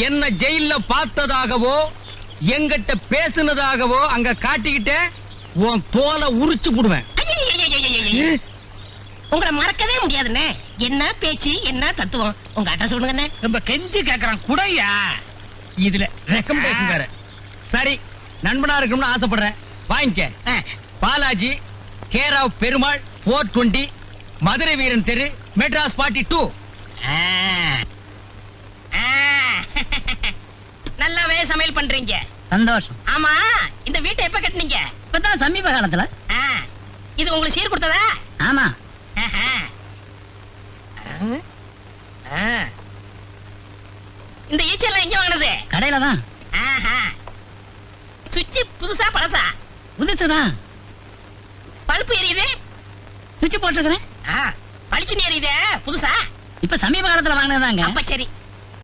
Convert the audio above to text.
என்ன ஜெயில்ல பார்த்ததாகவோ எங்கிட்ட பேசுனதாகவோ அங்க காட்டிக்கிட்டே உன் தோலை உரிச்சு போடுவேன். உங்களை மறக்கவே முடியாதுண்ணே. என்ன பேச்சு, என்ன தத்துவம், உங்க அட்ரஸ் சொல்லுங்க. ரொம்ப கெஞ்சி கேக்குறான் குடையா. இதுல ரெக்கமெண்டேஷன் வேற. சரி, நண்பனா இருக்கணும்னு ஆசைப்படுறேன், வாங்கிக்க. பாலாஜி, கேர் ஆஃப் பெருமாள், 420, மதுரை வீரன் தெரு, மெட்ராஸ் 42. நல்லாவே சமையல் பண்றீங்க. சந்தோஷம். ஆமா, இந்த வீட்டை எப்ப கட்டினீங்க? இப்பதான் சமீப காலத்துல. இது உங்களுக்கு சீர் கொடுத்ததா? ஆமா. இந்த ஈச்செல்லாம் எங்க வாங்கினது? கடையில தான். சுவிட்ச் புதுசா பழசா? புதுசுதான். பல்பு எரியுது? சுவிட்ச் போட்டுருக்கிறேன். பளிச்சுன்னு எரியுது புதுசா? இப்ப சமீப காலத்துல வாங்கினதாங்க. அப்ப சரி.